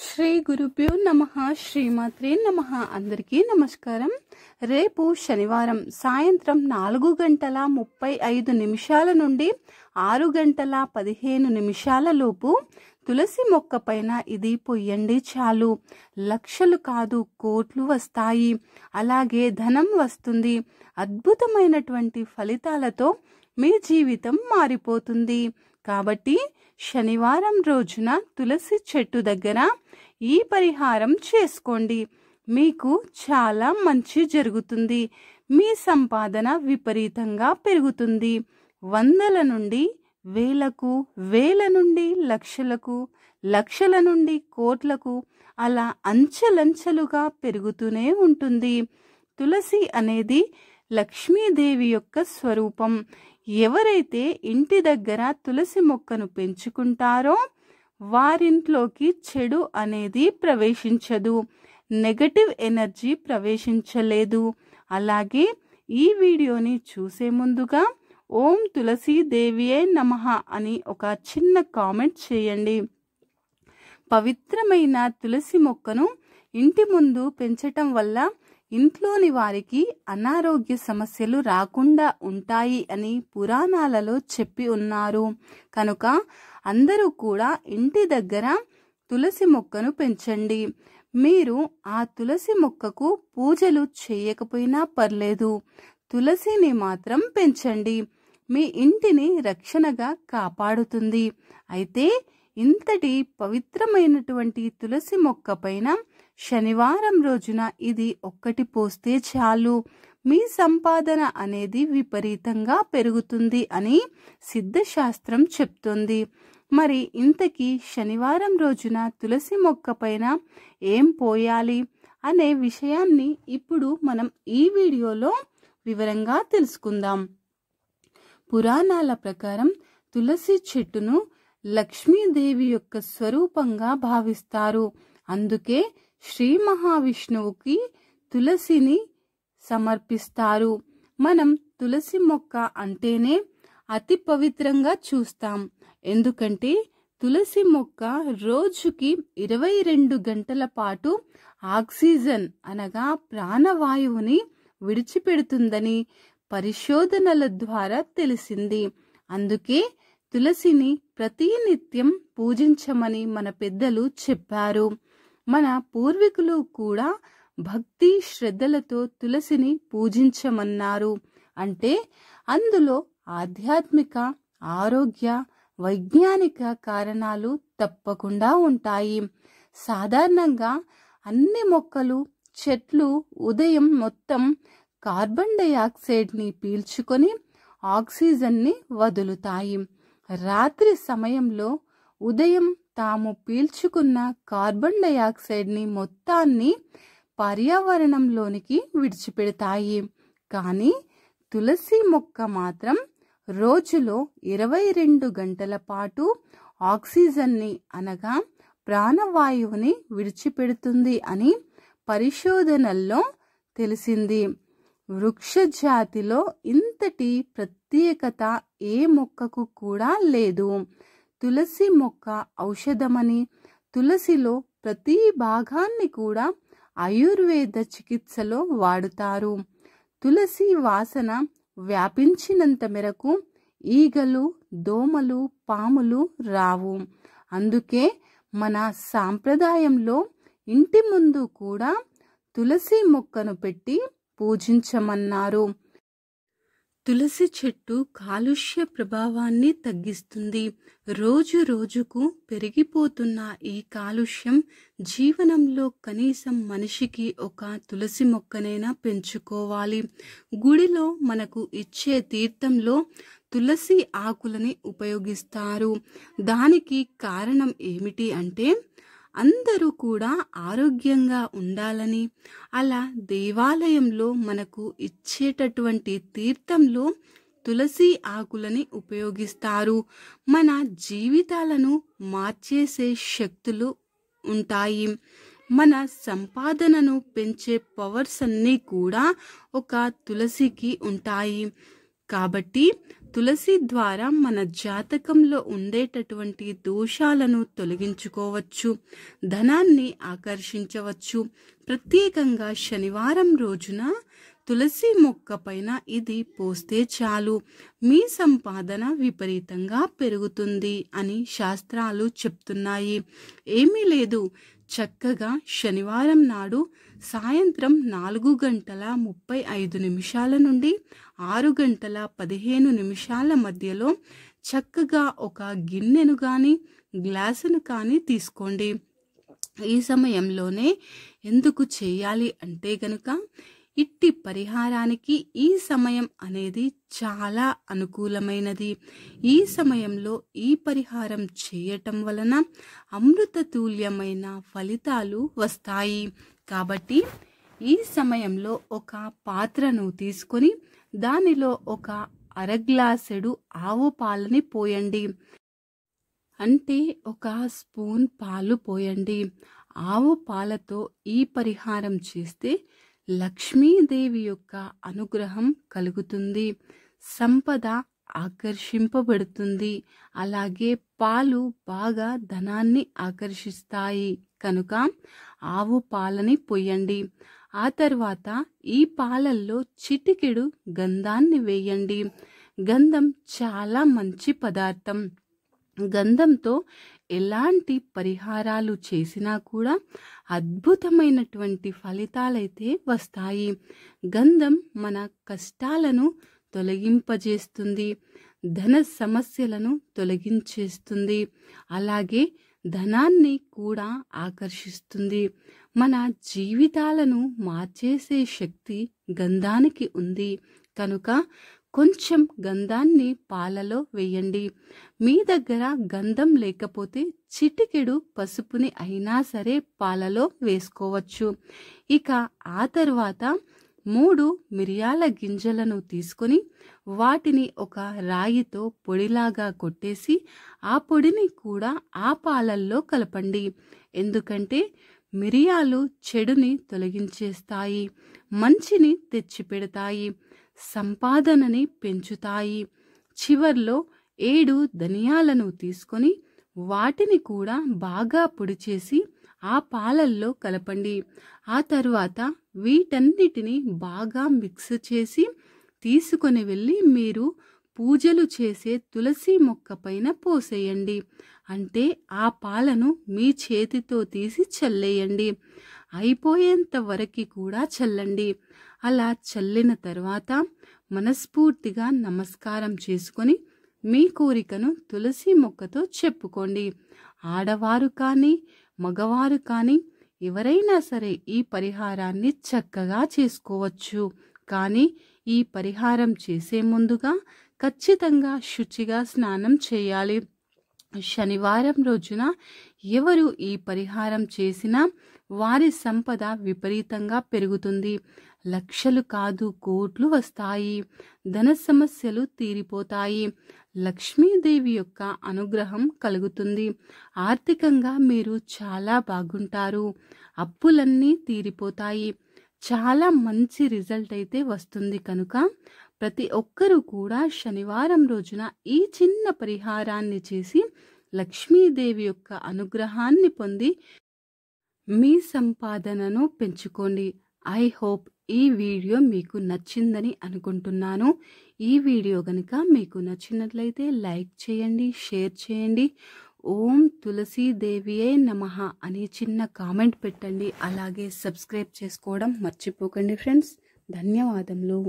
శ్రీ గురుభ్యో నమః శ్రీమాత్రే నమః. అందరికీ నమస్కారం. రేపు శనివారం సాయంత్రం 4:35 నుండి 6:15 లోపు తులసి మొక్క పైన ఇది పొయ్యండి. చాలు, లక్షలు కాదు కోట్లు వస్తాయి. అలాగే ధనం వస్తుంది. అద్భుతమైనటువంటి ఫలితాలతో మీ జీవితం మారిపోతుంది. కాబట్టి శనివారం రోజున తులసి చెట్టు దగ్గర ఈ పరిహారం చేసుకోండి. మీకు చాలా మంచి జరుగుతుంది. మీ సంపాదన విపరీతంగా పెరుగుతుంది. వందల నుండి వేలకు, వేల నుండి లక్షలకు, లక్షల నుండి కోట్లకు అలా అంచెలంచెలుగా పెరుగుతూనే ఉంటుంది. తులసి అనేది లక్ష్మీదేవి యొక్క స్వరూపం. ఎవరైతే ఇంటి దగ్గర తులసి మొక్కను పెంచుకుంటారో వారింట్లోకి చెడు అనేది ప్రవేశించదు, నెగటివ్ ఎనర్జీ ప్రవేశించలేదు. అలాగే ఈ వీడియోని చూసే ముందుగా ఓం తులసీదేవియే నమః అని ఒక చిన్న కామెంట్ చేయండి. పవిత్రమైన తులసి మొక్కను ఇంటి ముందు పెంచటం వల్ల ఇంట్లోని వారికి అనారోగ్య సమస్యలు రాకుండా ఉంటాయి అని పురాణాలలో చెప్పి ఉన్నారు. కనుక అందరూ కూడా ఇంటి దగ్గర తులసి మొక్కను పెంచండి. మీరు ఆ తులసి మొక్కకు పూజలు చేయకపోయినా పర్లేదు, తులసిని మాత్రం పెంచండి. మీ ఇంటిని రక్షణగా కాపాడుతుంది. అయితే ఇంతటి పవిత్రమైనటువంటి తులసి మొక్క పైన శనివారం రోజున ఇది ఒక్కటి పోస్తే చాలు, మీ సంపాదన అనేది విపరీతంగా పెరుగుతుంది అని సిద్ధశాస్త్రం చెప్తుంది. మరి ఇంతకీ శనివారం రోజున తులసి మొక్క పైన ఏం పోయాలి అనే విషయాన్ని ఇప్పుడు మనం ఈ వీడియోలో వివరంగా తెలుసుకుందాం. పురాణాల ప్రకారం తులసి చెట్టును లక్ష్మీదేవి యొక్క స్వరూపంగా భావిస్తారు. అందుకే శ్రీ మహావిష్ణువుకి తులసిని సమర్పిస్తారు. మనం తులసి మొక్క అంటేనే అతి పవిత్రంగా చూస్తాం. ఎందుకంటే తులసి మొక్క రోజుకి 22 గంటల పాటు ఆక్సిజన్ అనగా ప్రాణవాయువుని విడిచిపెడుతుందని పరిశోధనల ద్వారా తెలిసింది. అందుకే తులసిని ప్రతినిత్యం పూజించమని మన పెద్దలు చెప్పారు. మన పూర్వీకులు కూడా భక్తి శ్రద్ధలతో తులసిని పూజించమన్నారు. అంటే అందులో ఆధ్యాత్మిక, ఆరోగ్య, వైజ్ఞానిక కారణాలు తప్పకుండా ఉంటాయి. సాధారణంగా అన్ని మొక్కలు, చెట్లు ఉదయం మొత్తం కార్బన్ డయాక్సైడ్ని పీల్చుకొని ఆక్సిజన్ని వదులుతాయి. రాత్రి సమయంలో ఉదయం తాము పీల్చుకున్న కార్బన్ డయాక్సైడ్ని మొత్తాన్ని పర్యావరణంలోనికి విడిచిపెడతాయి. కానీ తులసి మొక్క మాత్రం రోజులో 22 గంటల పాటు ఆక్సిజన్ని అనగా ప్రాణవాయువుని విడిచిపెడుతుంది అని పరిశోధనల్లో తెలిసింది. వృక్ష జాతిలో ఇంతటి ప్రత్యేకత ఏ మొక్కకు కూడా లేదు. తులసి మొక్క ఔషధమని, తులసిలో ప్రతి భాగాన్ని కూడా ఆయుర్వేద చికిత్సలో వాడుతారు. తులసి వాసన వ్యాపించినంత మేరకు ఈగలు, దోమలు, పాములు రావు. అందుకే మన సాంప్రదాయంలో ఇంటి ముందు కూడా తులసి మొక్కను పెట్టి పూజించమన్నారు. తులసి చెట్టు కాలుష్య ప్రభావాన్ని తగ్గిస్తుంది. రోజు రోజుకు పెరిగిపోతున్న ఈ కాలుష్యం జీవనంలో కనీసం మనిషికి ఒక తులసి మొక్కనైనా పెంచుకోవాలి. గుడిలో మనకు ఇచ్చే తీర్థంలో తులసి ఆకులని ఉపయోగిస్తారు. దానికి కారణం ఏమిటి అంటే అందరూ కూడా ఆరోగ్యంగా ఉండాలని, అలా దేవాలయంలో మనకు ఇచ్చేటటువంటి తీర్థంలో తులసి ఆకులని ఉపయోగిస్తారు. మన జీవితాలను మార్చేసే శక్తులు ఉంటాయి. మన సంపాదనను పెంచే పవర్స్ అన్నీ కూడా ఒక తులసికి ఉంటాయి. కాబట్టి తులసి ద్వారా మన జాతకంలో ఉండేటటువంటి దోషాలను తొలగించుకోవచ్చు, ధనాన్ని ఆకర్షించవచ్చు. ప్రత్యేకంగా శనివారం రోజున తులసి మొక్క పైన ఇది పోస్తే చాలు, మీ సంపాదన విపరీతంగా పెరుగుతుంది అని శాస్త్రాలు చెప్తున్నాయి. ఏమీ లేదు, చక్కగా శనివారం నాడు సాయంత్రం 4:35 నుండి 6:15 మధ్యలో చక్కగా ఒక గిన్నెను కానీ గ్లాసును కానీ తీసుకోండి. ఈ సమయంలోనే ఎందుకు చేయాలి అంటే గనుక ఇట్టి పరిహారానికి ఈ సమయం అనేది చాలా అనుకూలమైనది. ఈ సమయంలో ఈ పరిహారం చేయటం వలన అమృతతుల్యమైన ఫలితాలు వస్తాయి. కాబట్టి ఈ సమయంలో ఒక పాత్రను తీసుకొని దానిలో ఒక అరగ్లాసెడు ఆవు పాలని పోయండి. అంటే ఒక స్పూన్ పాలు పోయండి. ఆవు పాలతో ఈ పరిహారం చేస్తే లక్ష్మీదేవి యొక్క అనుగ్రహం కలుగుతుంది, సంపద ఆకర్షింపబడుతుంది. అలాగే పాలు బాగా ధనాన్ని ఆకర్షిస్తాయి కనుక ఆవు పాలని పొయ్యండి. ఆ తర్వాత ఈ పాలల్లో చిటికెడు గంధాన్ని వేయండి. గంధం చాలా మంచి పదార్థం. గంధంతో ఎలాంటి పరిహారాలు చేసినా కూడా అద్భుతమైనటువంటి ఫలితాలైతే వస్తాయి. గంధం మన కష్టాలను తొలగింపజేస్తుంది, ధన సమస్యలను తొలగించేస్తుంది, అలాగే ధనాన్ని కూడా ఆకర్షిస్తుంది. మన జీవితాలను మార్చేసే శక్తి గంధానికి ఉంది కనుక కొంచెం గంధాన్ని పాలలో వేయండి. మీ దగ్గర గంధం లేకపోతే చిటికెడు పసుపుని అయినా సరే పాలలో వేసుకోవచ్చు. ఇక ఆ తర్వాత 3 మిరియాల గింజలను తీసుకొని వాటిని ఒక రాయితో పొడిలాగా కొట్టేసి ఆ పొడిని కూడా ఆ పాలల్లో కలపండి. ఎందుకంటే మిరియాలు చెడుని తొలగించేస్తాయి, మంచిని తెచ్చిపెడతాయి, సంపాదనని పెంచుతాయి. చివర్లో 7 ధనియాలను తీసుకొని వాటిని కూడా బాగా పొడి చేసి ఆ పాలల్లో కలపండి. ఆ తరువాత వీటన్నిటిని బాగా మిక్స్ చేసి తీసుకొని వెళ్ళి మీరు పూజలు చేసే తులసి మొక్క పైన పోసేయండి. అంటే ఆ పాలను మీ చేతితో తీసి చల్లేయండి. అయిపోయేంత వరకు కూడా చల్లండి. అలా చల్లిన తర్వాత మనస్ఫూర్తిగా నమస్కారం చేసుకొని మీ కోరికను తులసి మొక్కతో చెప్పుకోండి. ఆడవారు కానీ మగవారు కానీ ఎవరైనా సరే ఈ పరిహారాన్ని చక్కగా చేసుకోవచ్చు. కానీ ఈ పరిహారం చేసే ముందుగా ఖచ్చితంగా శుచిగా స్నానం చేయాలి. శనివారం రోజున ఎవరు ఈ పరిహారం చేసినా వారి సంపద విపరీతంగా పెరుగుతుంది. లక్షలు కాదు కోట్లు వస్తాయి. ధన సమస్యలు తీరిపోతాయి. లక్ష్మీదేవి యొక్క అనుగ్రహం కలుగుతుంది. ఆర్థికంగా మీరు చాలా బాగుంటారు. అప్పులన్నీ తీరిపోతాయి. చాలా మంచి రిజల్ట్ అయితే వస్తుంది. కనుక ప్రతి ఒక్కరూ కూడా శనివారం రోజున ఈ చిన్న పరిహారాన్ని చేసి లక్ష్మీదేవి యొక్క అనుగ్రహాన్ని పొంది మీ సంపాదనను పెంచుకోండి. ఐ హోప్ ఈ వీడియో మీకు నచ్చిందని అనుకుంటున్నాను. ఈ వీడియో కనుక మీకు నచ్చినట్లయితే లైక్ చేయండి, షేర్ చేయండి. ఓం తులసీదేవియే నమః అని చిన్న కామెంట్ పెట్టండి. అలాగే సబ్స్క్రైబ్ చేసుకోవడం మర్చిపోకండి ఫ్రెండ్స్. ధన్యవాదములు.